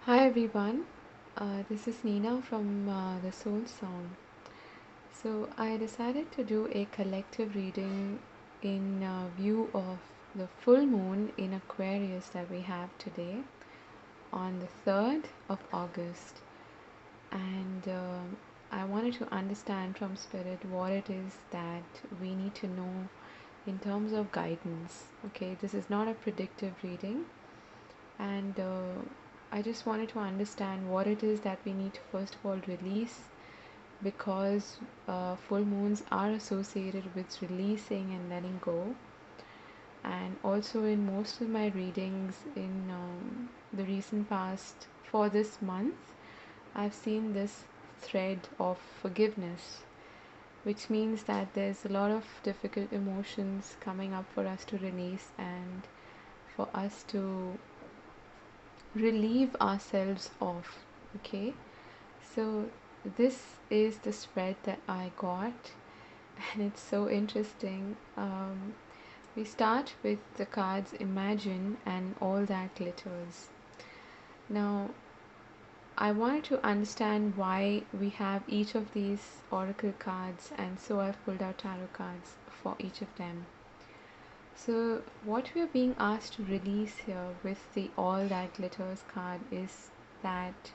Hi everyone, this is Nina from the Soul Song. So I decided to do a collective reading in view of the full moon in Aquarius that we have today on the 3rd of August. And I wanted to understand from Spirit what it is that we need to know in terms of guidance. Okay, this is not a predictive reading, and I just wanted to understand what it is that we need to first of all release, because full moons are associated with releasing and letting go. And also, in most of my readings in the recent past for this month, I've seen this thread of forgiveness, which means that there's a lot of difficult emotions coming up for us to release and for us to relieve ourselves of. Okay, so this is the spread that I got, and it's so interesting. We start with the cards Imagine and All That Glitters. Now, I wanted to understand why we have each of these oracle cards, and so I've pulled out tarot cards for each of them. So, what we are being asked to release here with the All That Glitters card is that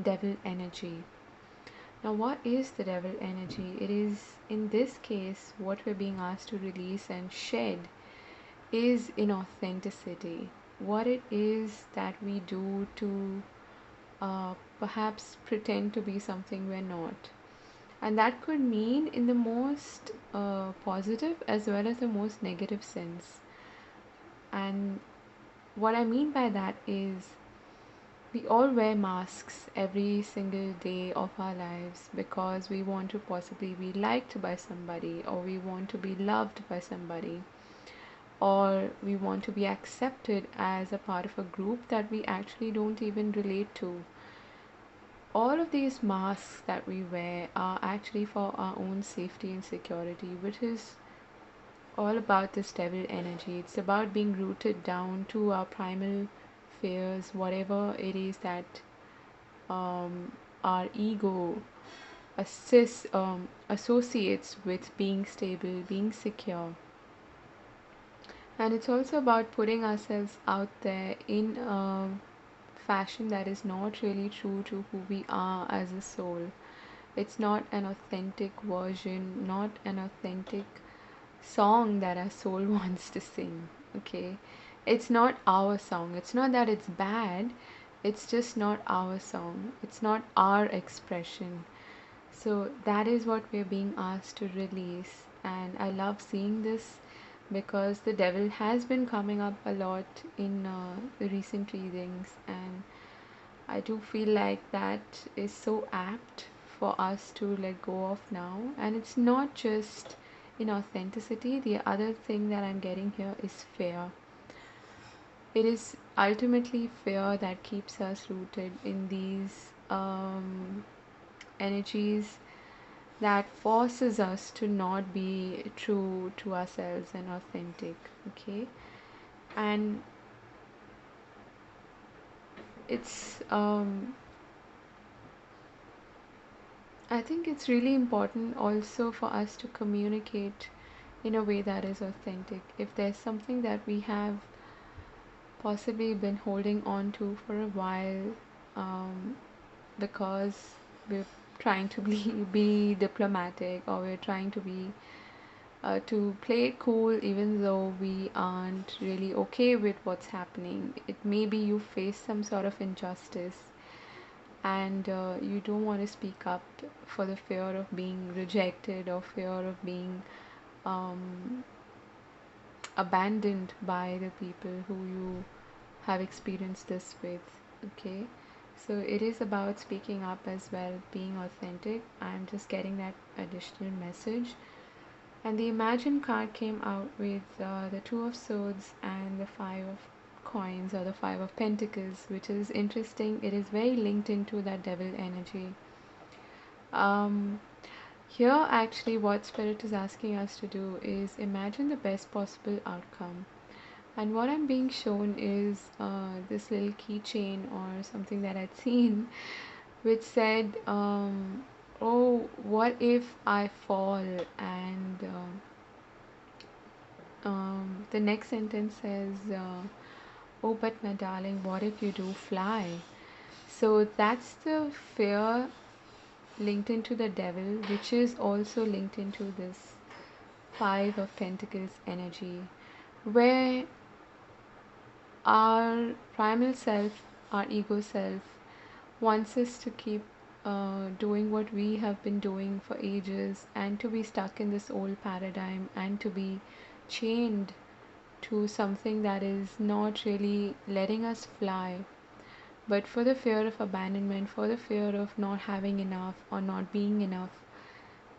devil energy. Now, what is the devil energy? It is, in this case, what we're being asked to release and shed is inauthenticity. What it is that we do to perhaps pretend to be something we're not. And that could mean in the most positive as well as the most negative sense. And what I mean by that is we all wear masks every single day of our lives because we want to possibly be liked by somebody, or we want to be loved by somebody, or we want to be accepted as a part of a group that we actually don't even relate to. All of these masks that we wear are actually for our own safety and security, which is all about this devil energy. It's about being rooted down to our primal fears, whatever it is that our ego associates with being stable, being secure. And it's also about putting ourselves out there in a fashion that is not really true to who we are as a soul. It's not an authentic version, not an authentic song that our soul wants to sing. Okay, it's not our song. It's not that it's bad, it's just not our song, it's not our expression. So that is what we're being asked to release, and I love seeing this because the devil has been coming up a lot in the recent readings, and I do feel like that is so apt for us to let go of now. And it's not just in authenticity, the other thing that I'm getting here is fear. It is ultimately fear that keeps us rooted in these energies that forces us to not be true to ourselves and authentic. Okay, and it's I think it's really important also for us to communicate in a way that is authentic. If there's something that we have possibly been holding on to for a while, um, because we're trying to be diplomatic, or we're trying to play it cool even though we aren't really okay with what's happening. It may be you face some sort of injustice, and you don't want to speak up for the fear of being rejected or fear of being um, abandoned by the people who you have experienced this with. Okay, so it is about speaking up as well, being authentic. I'm just getting that additional message. And the Imagine card came out with the Two of Swords and the Five of Coins, or the Five of Pentacles, which is interesting. It is very linked into that devil energy. Um, Here, actually, what Spirit is asking us to do is imagine the best possible outcome. And what I'm being shown is this little keychain or something that I'd seen, which said, "Oh, what if I fall?" And the next sentence says, "Oh, but my darling, what if you do fly?" So that's the fear linked into the devil, which is also linked into this Five of Pentacles energy, where our primal self, our ego self, wants us to keep doing what we have been doing for ages and to be stuck in this old paradigm and to be chained to something that is not really letting us fly. But for the fear of abandonment, for the fear of not having enough or not being enough,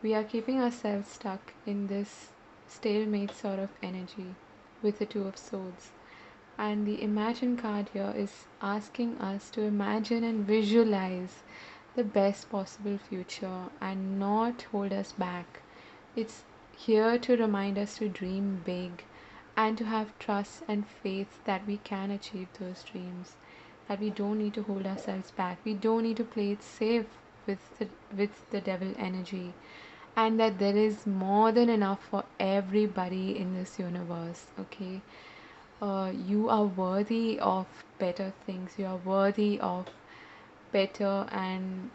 we are keeping ourselves stuck in this stalemate sort of energy with the Two of Swords. And the Imagine card here is asking us to imagine and visualize the best possible future and not hold us back. It's here to remind us to dream big and to have trust and faith that we can achieve those dreams, that we don't need to hold ourselves back. We don't need to play it safe with the devil energy, and that there is more than enough for everybody in this universe. Okay, you are worthy of better things. You are worthy of better and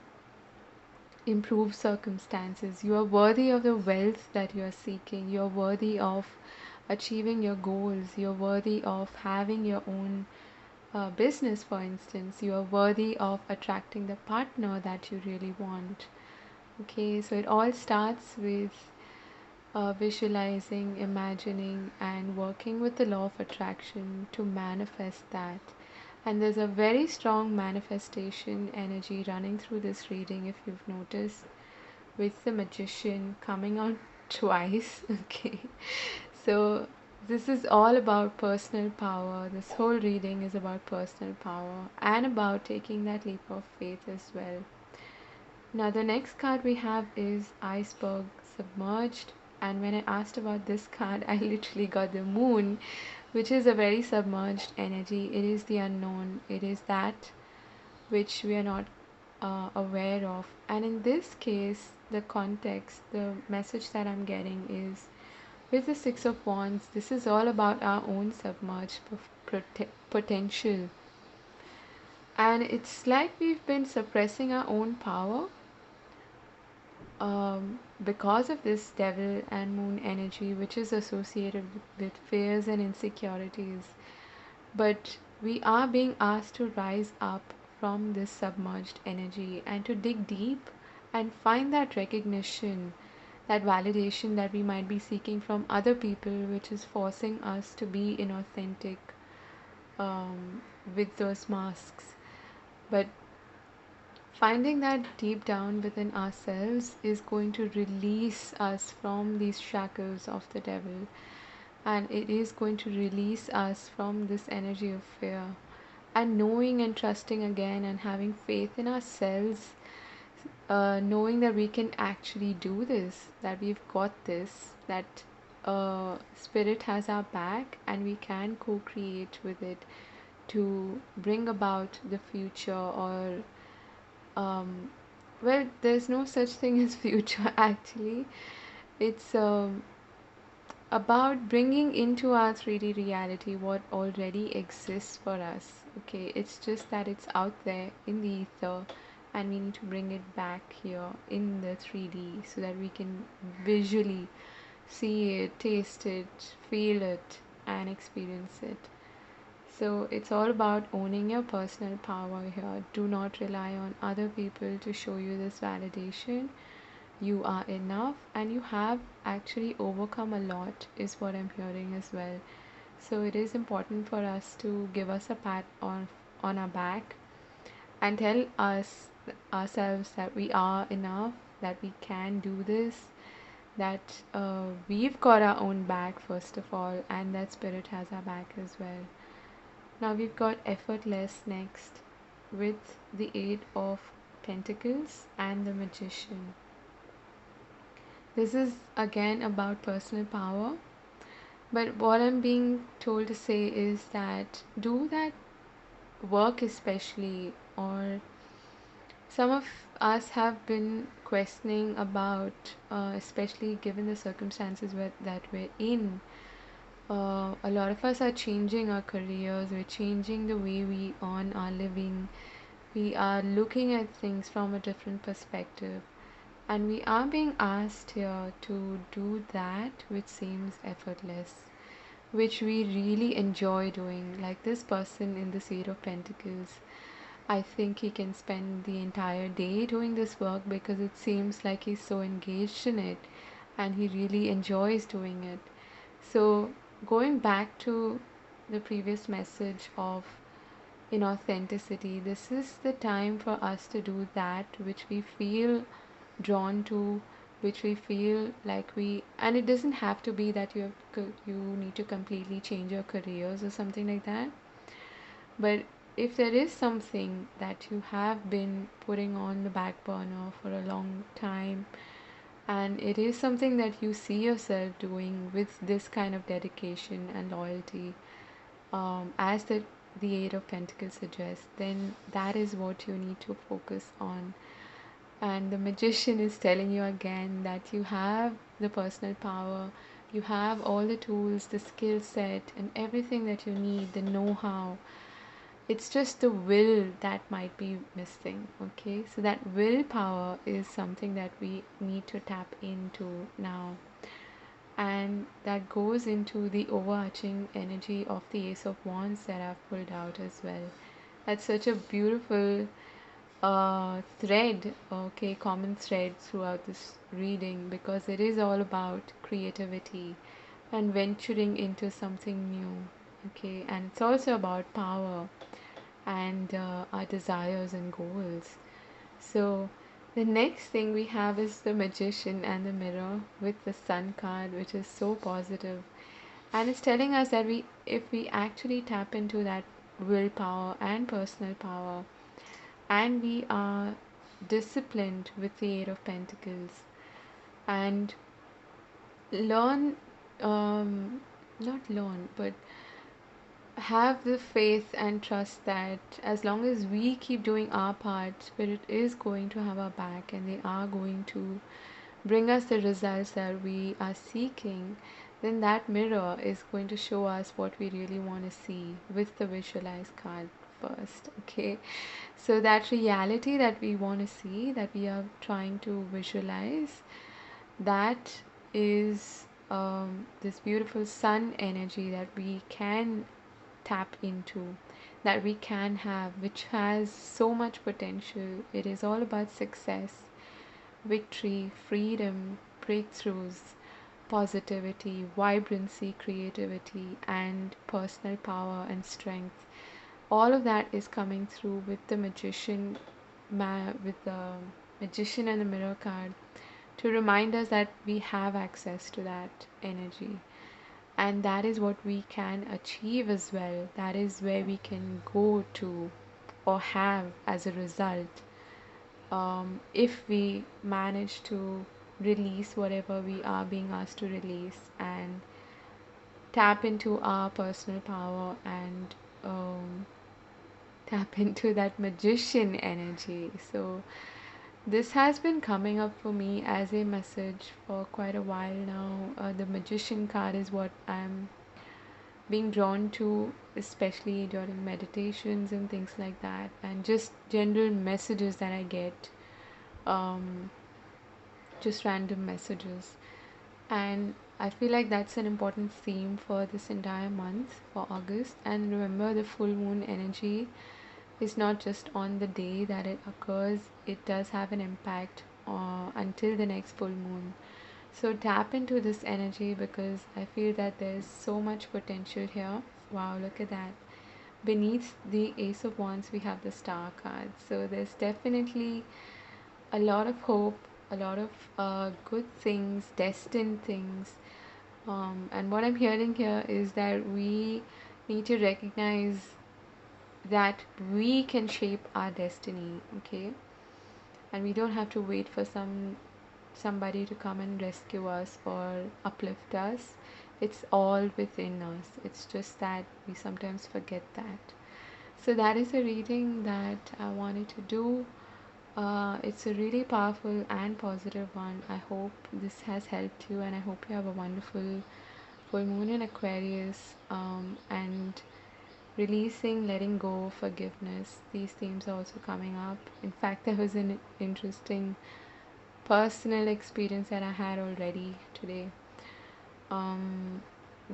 improved circumstances. You are worthy of the wealth that you are seeking. You are worthy of achieving your goals. You're worthy of having your own business, for instance. You are worthy of attracting the partner that you really want. Okay, so it all starts with visualizing, imagining, and working with the law of attraction to manifest that. And there's a very strong manifestation energy running through this reading, if you've noticed, with the Magician coming on twice. Okay, so this is all about personal power. This whole reading is about personal power and about taking that leap of faith as well. Now, the next card we have is Iceberg Submerged. And when I asked about this card, I literally got the Moon, which is a very submerged energy. It is the unknown, it is that which we are not aware of. And in this case, the context, the message that I'm getting is with the Six of Wands, this is all about our own submerged potential. And it's like we've been suppressing our own power because of this devil and moon energy, which is associated with fears and insecurities. But we are being asked to rise up from this submerged energy and to dig deep and find that recognition, that validation that we might be seeking from other people, which is forcing us to be inauthentic with those masks. But finding that deep down within ourselves is going to release us from these shackles of the devil, and it is going to release us from this energy of fear, and knowing and trusting again and having faith in ourselves, knowing that we can actually do this, that we've got this, that spirit has our back and we can co-create with it to bring about the future. Or well, there's no such thing as future actually. It's about bringing into our 3D reality what already exists for us. Okay, it's just that it's out there in the ether, and we need to bring it back here in the 3D so that we can visually see it, taste it, feel it, and experience it. So it's all about owning your personal power here. Do not rely on other people to show you this validation. You are enough and you have actually overcome a lot, is what I'm hearing as well. So it is important for us to give us a pat on our back and tell us ourselves that we are enough, that we can do this, that we've got our own back first of all, and that spirit has our back as well. Now we've got Effortless next with the Eight of Pentacles and the Magician. This is again about personal power, But what I'm being told to say is that do that work, especially, or some of us have been questioning about, especially given the circumstances that we're in. A lot of us are changing our careers, we're changing the way we earn our living, we are looking at things from a different perspective, and we are being asked here to do that which seems effortless, which we really enjoy doing. Like this person in the Eight of Pentacles, I think he can spend the entire day doing this work because it seems like he's so engaged in it and he really enjoys doing it. So, going back to the previous message of inauthenticity, this is the time for us to do that which we feel drawn to, which we feel like we, and it doesn't have to be that you need to completely change your careers or something like that. But if there is something that you have been putting on the back burner for a long time, and it is something that you see yourself doing with this kind of dedication and loyalty, as the Eight of Pentacles suggests, then that is what you need to focus on. And the Magician is telling you again that you have the personal power, you have all the tools, the skill set, and everything that you need, the know how. It's just the will that might be missing. Okay, so that willpower is something that we need to tap into now, and that goes into the overarching energy of the Ace of Wands that I've pulled out as well. That's such a beautiful thread, okay, common thread throughout this reading, because it is all about creativity and venturing into something new. Okay, and it's also about power and our desires and goals. So the next thing we have is the Magician and the Mirror with the Sun card, which is so positive. And it's telling us that if we actually tap into that willpower and personal power, and we are disciplined with the Eight of Pentacles, and learn, not learn, but have the faith and trust that as long as we keep doing our part, Spirit is going to have our back and they are going to bring us the results that we are seeking, then that mirror is going to show us what we really want to see with the visualize card first. Okay, so that reality that we want to see, that we are trying to visualize, that is this beautiful sun energy that we can tap into, that we can have, which has so much potential. It is all about success, victory, freedom, breakthroughs, positivity, vibrancy, creativity, and personal power and strength. All of that is coming through with the with the magician and the mirror card, to remind us that we have access to that energy, and that is what we can achieve as well. That is where we can go to or have as a result, if we manage to release whatever we are being asked to release and tap into our personal power and tap into that magician energy. So this has been coming up for me as a message for quite a while now. The magician card is what I'm being drawn to, especially during meditations and things like that, and just general messages that I get, um, just random messages. And I feel like that's an important theme for this entire month, for August. And remember, the full moon energy is not just on the day that it occurs, it does have an impact until the next full moon. So tap into this energy because I feel that there's so much potential here. Wow, look at that. Beneath the Ace of Wands, we have the Star card. So there's definitely a lot of hope, a lot of good things, destined things. And what I'm hearing here is that we need to recognize that we can shape our destiny, okay? And we don't have to wait for somebody to come and rescue us or uplift us. It's all within us. It's just that we sometimes forget that. So that is a reading that I wanted to do. It's a really powerful and positive one. I hope this has helped you, and I hope you have a wonderful full moon in Aquarius. And releasing, letting go, forgiveness. These themes are also coming up. In fact, there was an interesting personal experience that I had already today,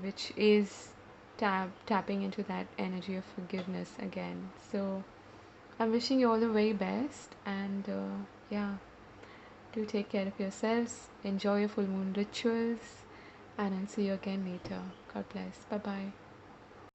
which is tapping into that energy of forgiveness again. So I'm wishing you all the very best, and yeah, do take care of yourselves, enjoy your full moon rituals, and I'll see you again later. God bless. Bye bye.